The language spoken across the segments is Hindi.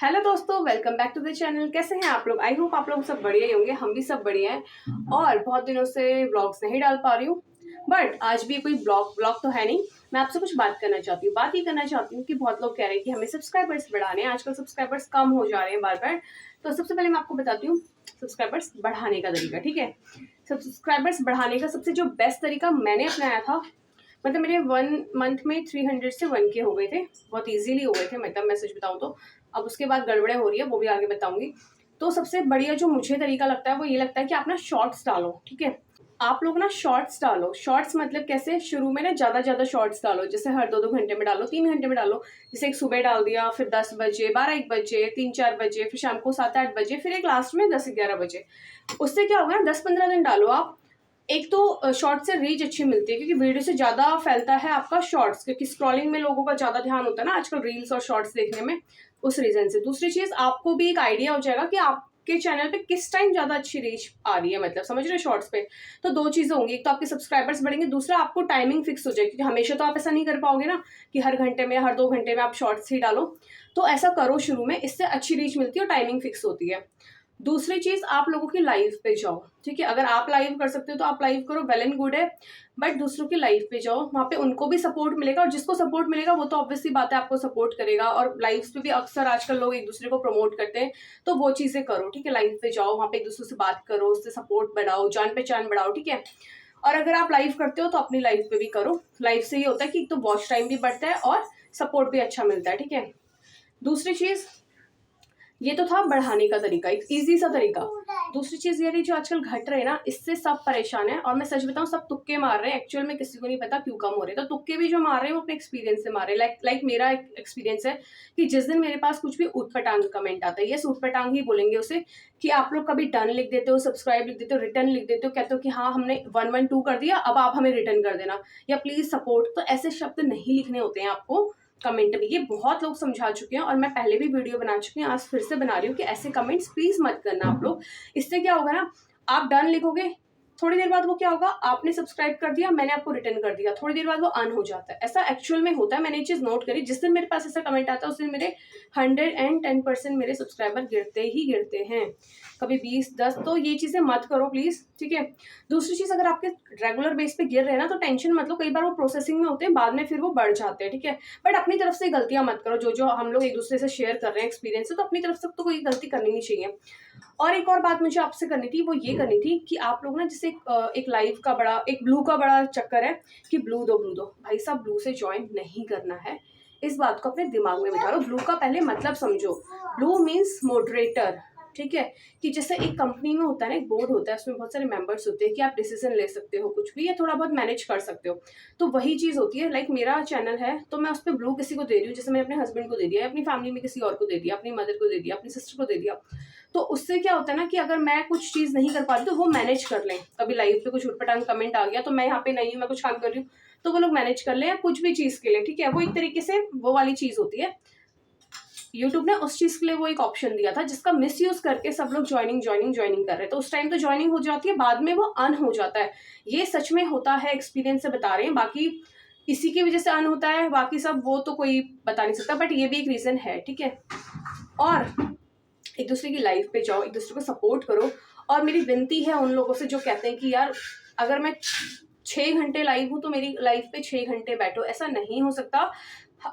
हेलो दोस्तों, welcome back to the channel. कैसे हैं आप लोग? आई होप आप लोग सब बढ़िया ही होंगे। हम भी सब बढ़िया हैं और बहुत दिनों से ब्लॉग्स नहीं डाल पा रही हूँ, बट आज भी कोई ब्लॉग तो है नहीं। मैं आपसे कुछ बात करना चाहती हूँ। बात ये करना चाहती हूँ कि बहुत लोग कह रहे हैं कि हमें सब्सक्राइबर्स बढ़ाने हैं, आजकल सब्सक्राइबर्स कम हो जा रहे हैं बार बार। तो सबसे पहले मैं आपको बताती हूँ सब्सक्राइबर्स बढ़ाने का तरीका। ठीक है, सब्सक्राइबर्स बढ़ाने का सबसे जो बेस्ट तरीका मैंने अपनाया था, मतलब मेरे 1 मंथ में 300 से 1K हो गए थे। बहुत इजीली हो गए थे, मतलब मैं सच बताऊँ तो। अब उसके बाद गड़बड़े हो रही है, वो भी आगे बताऊंगी। तो सबसे बढ़िया जो मुझे तरीका लगता है वो ये लगता है कि आप ना शॉर्ट्स डालो। ठीक है, आप लोग ना शॉर्ट्स डालो। शॉर्ट्स मतलब कैसे? शुरू में ना ज़्यादा ज़्यादा शॉर्ट्स डालो, जैसे हर 2-2 घंटे में डालो, 3 घंटे में डालो। जैसे एक सुबह डाल दिया, फिर 10 बजे, 12-1 बजे, 3-4 बजे, फिर शाम को 7-8 बजे, फिर एक लास्ट में 10-11 बजे। उससे क्या होगा ना, 10-15 दिन डालो आप। एक तो शॉर्ट से रीच अच्छी मिलती है, क्योंकि वीडियो से ज़्यादा फैलता है आपका शॉर्ट्स, क्योंकि स्क्रॉलिंग में लोगों का ज़्यादा ध्यान होता है ना आजकल, रील्स और शॉर्ट्स देखने में, उस रीज़न से। दूसरी चीज़, आपको भी एक आइडिया हो जाएगा कि आपके चैनल पे किस टाइम ज़्यादा अच्छी रीच आ रही है, मतलब समझ रहे हो शॉर्ट्स पे। तो 2 चीज़ें होंगी, एक तो आपके सब्सक्राइबर्स बढ़ेंगे, दूसरा आपको टाइमिंग फिक्स हो जाएगी, क्योंकि हमेशा तो आप ऐसा नहीं कर पाओगे ना कि हर घंटे में, हर 2 घंटे में आप शॉर्ट्स ही डालो। तो ऐसा करो शुरू में, इससे अच्छी रीच मिलती है और टाइमिंग फिक्स होती है। दूसरी चीज, आप लोगों की लाइव पे जाओ। ठीक है, अगर आप लाइव कर सकते हो तो आप लाइव करो, वेल एंड गुड है। बट दूसरों की लाइव पे जाओ, वहां पे उनको भी सपोर्ट मिलेगा, और जिसको सपोर्ट मिलेगा वो तो ऑब्वियसली बात है आपको सपोर्ट करेगा। और लाइव पे भी अक्सर आजकल लोग एक दूसरे को प्रमोट करते हैं, तो वो चीजें करो। ठीक है, लाइव पे जाओ, वहां पे एक दूसरे से बात करो, उससे सपोर्ट बढ़ाओ, जान पहचान बढ़ाओ। ठीक है, और अगर आप लाइव करते हो तो अपनी लाइव पे भी करो। लाइव से ये होता है कि एक तो वॉच टाइम भी बढ़ता है और सपोर्ट भी अच्छा मिलता है। ठीक है, दूसरी चीज, ये तो था बढ़ाने का तरीका, एक इजी सा तरीका। दूसरी चीज ये रही, जो आजकल घट रहे हैं ना, इससे सब परेशान है। और मैं सच बताऊं, सब तुक्के मार रहे हैं, एक्चुअल में किसी को नहीं पता क्यों कम हो रहे हैं। तो तुक्के भी जो मार रहे हैं वो अपने एक्सपीरियंस से मार रहे हैं। लाइक मेरा एक एक्सपीरियंस है कि जिस दिन मेरे पास कुछ भी ऊटपटांग कमेंट आता है, ये ऊटपटांग ही बोलेंगे उसे, कि आप लोग कभी डन लिख देते हो, सब्सक्राइब लिख देते हो, रिटर्न लिख देते हो, कहते हो कि हाँ हमने 112 कर दिया, अब आप हमें रिटर्न कर देना, या प्लीज सपोर्ट। तो ऐसे शब्द नहीं लिखने होते हैं आपको कमेंट में। ये बहुत लोग समझा चुके हैं और मैं पहले भी वीडियो बना चुकी हूँ, आज फिर से बना रही हूँ कि ऐसे कमेंट्स प्लीज मत करना आप लोग। इससे क्या होगा ना, आप डन लिखोगे, थोड़ी देर बाद वो क्या होगा, आपने सब्सक्राइब कर दिया, मैंने आपको रिटर्न कर दिया, थोड़ी देर बाद वो अन हो जाता है। ऐसा एक्चुअल में होता है, मैंने ये चीज नोट करी। जिस दिन मेरे पास ऐसा कमेंट आता है उस दिन मेरे 110% मेरे सब्सक्राइबर गिरते ही गिरते हैं, कभी 20-10। तो ये चीजें मत करो प्लीज। ठीक है, दूसरी चीज, अगर आपके रेगुलर बेस पे गिर रहे हैं ना, तो टेंशन मत लो, कई बार वो प्रोसेसिंग में होते हैं, बाद में फिर वो बढ़ जाते हैं। ठीक है, बट अपनी तरफ से गलतियां मत करो। जो जो हम लोग एक दूसरे से शेयर कर रहे हैं एक्सपीरियंस से, तो अपनी तरफ से तो कोई गलती करनी नहीं चाहिए। और एक और बात मुझे आपसे करनी थी, वो ये करनी थी कि आप लोग ना, जैसे एक लाइव का बड़ा, एक ब्लू का बड़ा चक्कर है कि ब्लू दो। भाई साहब, ब्लू से ज्वाइन नहीं करना है, इस बात को अपने दिमाग में बिठा लो। ब्लू का पहले मतलब समझो। Blue means moderator. ठीक है, कि जैसे एक कंपनी में होता है ना, एक बोर्ड होता है, उसमें बहुत सारे मेंबर्स होते हैं कि आप डिसीजन ले सकते हो कुछ भी, या थोड़ा बहुत मैनेज कर सकते हो। तो वही चीज होती है। लाइक मेरा चैनल है तो मैं उस पर ब्लू किसी को दे रही हूँ, जैसे मैंने अपने हस्बैंड को दे दिया, अपनी फैमिली में किसी और को दे दिया, अपनी मदर को दे दिया, अपनी सिस्टर को दे दिया। तो उससे क्या होता है ना, कि अगर मैं कुछ चीज नहीं कर पा रही तो वो मैनेज कर लें। कभी लाइव पे कुछ उटपटांग कमेंट आ गया, तो मैं यहाँ पे नहीं हूँ, मैं कुछ काम कर रही हूँ, तो वो लोग मैनेज कर ले, या कुछ भी चीज के लिए। ठीक है, वो एक तरीके से वो वाली चीज होती है। यूट्यूब ने उस चीज के लिए वो एक ऑप्शन दिया था, जिसका मिस यूज करके सब लोग ज्वाइनिंग कर रहे हैं। तो उस टाइम तो ज्वाइनिंग हो जाती है, बाद में वो अन हो जाता है। ये सच में होता है, एक्सपीरियंस से बता रहे हैं। बाकी इसी की वजह से अन होता है, बाकी सब वो तो कोई बता नहीं सकता, बट ये भी एक रीजन है। ठीक है, और एक दूसरे की लाइफ पे जाओ, एक दूसरे को सपोर्ट करो। और मेरी विनती है उन लोगों से जो कहते हैं कि यार, अगर मैं 6 घंटे लाइव हूँ तो मेरी लाइफ पे 6 घंटे बैठो, ऐसा नहीं हो सकता।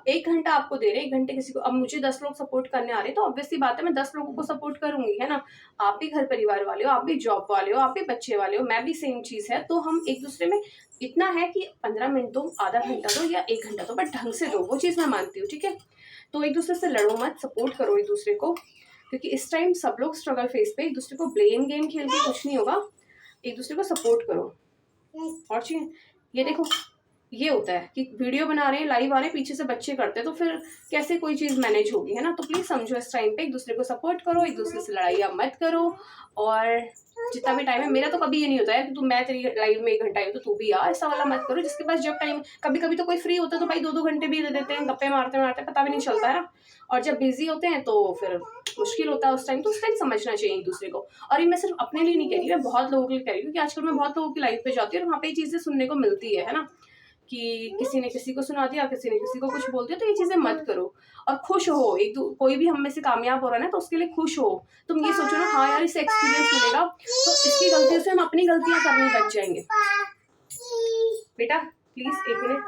1 घंटा आपको दे रहे, 1 घंटे किसी को। अब मुझे 10 लोग सपोर्ट करने आ रहे हैं, तो ऑब्वियसली बात है मैं 10 लोगों को सपोर्ट करूंगी, है ना। आप भी घर परिवार वाले हो, आप भी जॉब वाले हो, आप भी बच्चे वाले हो, मैं भी सेम चीज है। तो हम एक दूसरे में इतना है कि 15 मिनट दो, आधा घंटा दो, या 1 घंटा दो, बट ढंग से दो, वो चीज मैं मानती हूँ। ठीक है, तो एक दूसरे से लड़ो मत, सपोर्ट करो एक दूसरे को, क्योंकि इस टाइम सब लोग स्ट्रगल फेस पे। एक दूसरे को ब्लेम गेम खेल के कुछ नहीं होगा, एक दूसरे को सपोर्ट करो। और चीज, ये देखो, ये होता है कि वीडियो बना रहे हैं, लाइव आ रहे हैं, पीछे से बच्चे करते हैं, तो फिर कैसे कोई चीज मैनेज होगी, है ना। तो प्लीज समझो, इस टाइम पे एक दूसरे को सपोर्ट करो, एक दूसरे से लड़ाइयाँ मत करो। और जितना भी टाइम है, मेरा तो कभी ये नहीं होता है कि तू, मैं तेरी लाइव में 1 घंटा आई तो तू भी आ, ऐसा वाला मत करो। जिसके पास जब टाइम, कभी कभी तो कोई फ्री होता है तो भाई 2-2 घंटे भी दे देते हैं, गप्पे मारते मारते पता भी नहीं चलता है ना। और जब बिजी होते हैं तो फिर मुश्किल होता है उस टाइम। तो उस टाइम समझना चाहिए एक दूसरे को। और ये मैं सिर्फ अपने लिए नहीं कह रही, मैं बहुत लोगों के लिए कह रही हूँ, क्योंकि आजकल मैं बहुत लोगों की लाइफ पे जाती हूँ और वहाँ पे ये चीजें सुनने को मिलती है ना, कि किसी ने किसी को सुना दिया, किसी ने किसी को कुछ बोल दिया, तो ये चीज़ें मत करो। और खुश हो, कोई भी हम में से कामयाब हो रहा है ना, तो उसके लिए खुश हो। तुम ये सोचो ना, हाँ यार इससे एक्सपीरियंस मिलेगा, तो इसकी गलतियों से हम अपनी गलतियां करने बच जाएंगे। बेटा प्लीज एक मिनट।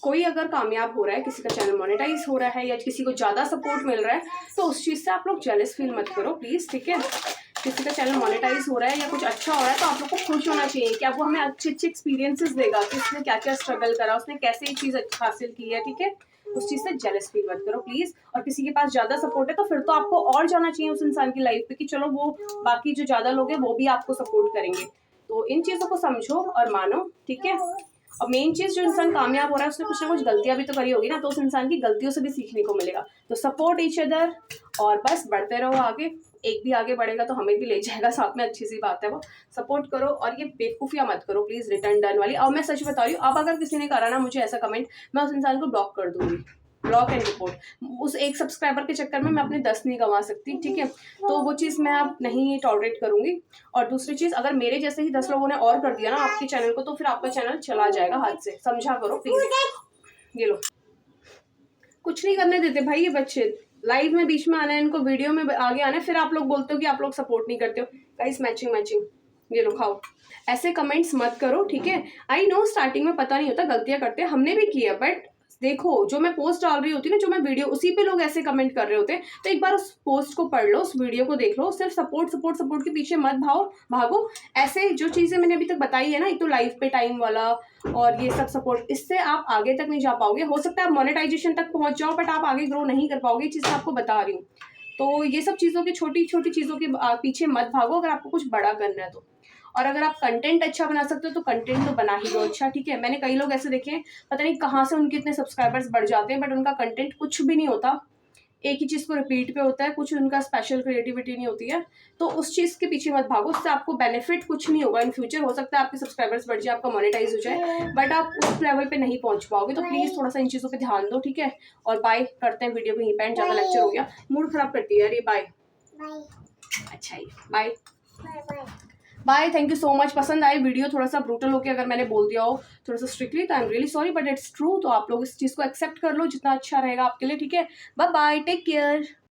कोई अगर कामयाब हो रहा है, किसी का चैनल मोनेटाइज हो रहा है या किसी को ज़्यादा सपोर्ट मिल रहा है, तो उस चीज़ से आप लोग जेलस फील मत करो प्लीज़, ठीक है। किसी का चैनल मोनेटाइज हो रहा है या कुछ अच्छा हो रहा है, तो आप लोग को खुश होना चाहिए कि अब वो हमें अच्छे अच्छे एक्सपीरियंसेस देगा कि उसने क्या क्या स्ट्रगल करा, उसने कैसे ये चीज़ हासिल की है, ठीक है। उस चीज़ से जेलस फील मत करो प्लीज़। और किसी के पास ज़्यादा सपोर्ट है तो फिर तो आपको और जाना चाहिए उस इंसान की लाइफ पे कि चलो वो बाकी जो ज़्यादा लोग हैं वो भी आपको सपोर्ट करेंगे। तो इन चीज़ों को समझो और मानो, ठीक है। और मेन चीज़, जो इंसान कामयाब हो रहा है उसने कुछ ना कुछ गलतियां भी तो करी होगी ना, तो उस इंसान की गलतियों से भी सीखने को मिलेगा। तो सपोर्ट ईच अदर और बस बढ़ते रहो आगे। एक भी आगे बढ़ेगा तो हमें भी ले जाएगा साथ में, अच्छी सी बात है वो। सपोर्ट करो और ये बेवकूफियां मत करो प्लीज, रिटर्न डन वाली। और मैं सच बता रही हूँ, अब अगर किसी ने करा ना मुझे ऐसा कमेंट, मैं उस इंसान को ब्लॉक कर दूंगी, ब्लॉक एंड रिपोर्ट। उस एक सब्सक्राइबर के चक्कर में मैं अपने 10 नहीं गंवा सकती, ठीक है। तो वो चीज़ मैं अब नहीं टॉलरेट करूंगी। और दूसरी चीज़, अगर मेरे जैसे ही 10 लोगों ने और कर दिया ना आपके चैनल को, तो फिर आपका चैनल चला जाएगा हाथ से, समझा करो प्लीज। ये लो, कुछ नहीं करने देते भाई ये बच्चे। लाइव में बीच में आना है इनको, वीडियो में आगे आना है, फिर आप लोग बोलते हो कि आप लोग सपोर्ट नहीं करते हो। गाइस मैचिंग मैचिंग, ये लो खाओ। ऐसे कमेंट्स मत करो, ठीक है। आई नो स्टार्टिंग में पता नहीं होता, गलतियां करते हैं, हमने भी की है, बट देखो जो मैं पोस्ट डाल रही होती ना, जो मैं वीडियो, उसी पे लोग ऐसे कमेंट कर रहे होते हैं। तो एक बार उस पोस्ट को पढ़ लो, उस वीडियो को देख लो, सिर्फ सपोर्ट सपोर्ट सपोर्ट के पीछे मत भागो। ऐसे जो चीज़ें मैंने अभी तक बताई है ना, एक तो लाइफ पे टाइम वाला और ये सब सपोर्ट, इससे आप आगे तक नहीं जा पाओगे। हो सकता है आप मोनेटाइजेशन तक पहुंच जाओ, बट आप आगे ग्रो नहीं कर पाओगे। ये चीज़ मैं आपको बता रही हूँ। तो ये सब चीज़ों की, छोटी छोटी चीज़ों के पीछे मत भागो अगर आपको कुछ बड़ा करना है तो। और अगर आप कंटेंट अच्छा बना सकते हो तो कंटेंट तो बना ही दो अच्छा, ठीक है। मैंने कई लोग ऐसे देखे हैं, पता नहीं कहाँ से उनके इतने सब्सक्राइबर्स बढ़ जाते हैं, बट उनका कंटेंट कुछ भी नहीं होता, एक ही चीज़ को रिपीट पे होता है, कुछ उनका स्पेशल क्रिएटिविटी नहीं होती है। तो उस चीज़ के पीछे मत भागो, उससे आपको बेनिफिट कुछ नहीं होगा इन फ्यूचर। हो सकता है आपके सब्सक्राइबर्स बढ़ जाए, आपका मोनेटाइज हो जाए, बट आप उस लेवल पे नहीं पहुंच पाओगे। तो प्लीज़ थोड़ा सा इन चीज़ों पे ध्यान दो, ठीक है। और बाय, करते हैं वीडियो को यहीं पे, ज़्यादा लेक्चर हो गया, मूड खराब करती है यार ये। बाय। अच्छा ही bye bye. Thank you so much. पसंद आई वीडियो, थोड़ा सा ब्रूटल होके अगर मैंने बोल दिया हो थोड़ा सा स्ट्रिक्टली, तो I am really sorry, but it's true. तो आप लोग इस चीज़ को एक्सेप्ट कर लो, जितना अच्छा रहेगा आपके लिए, ठीक है। Bye bye, take care.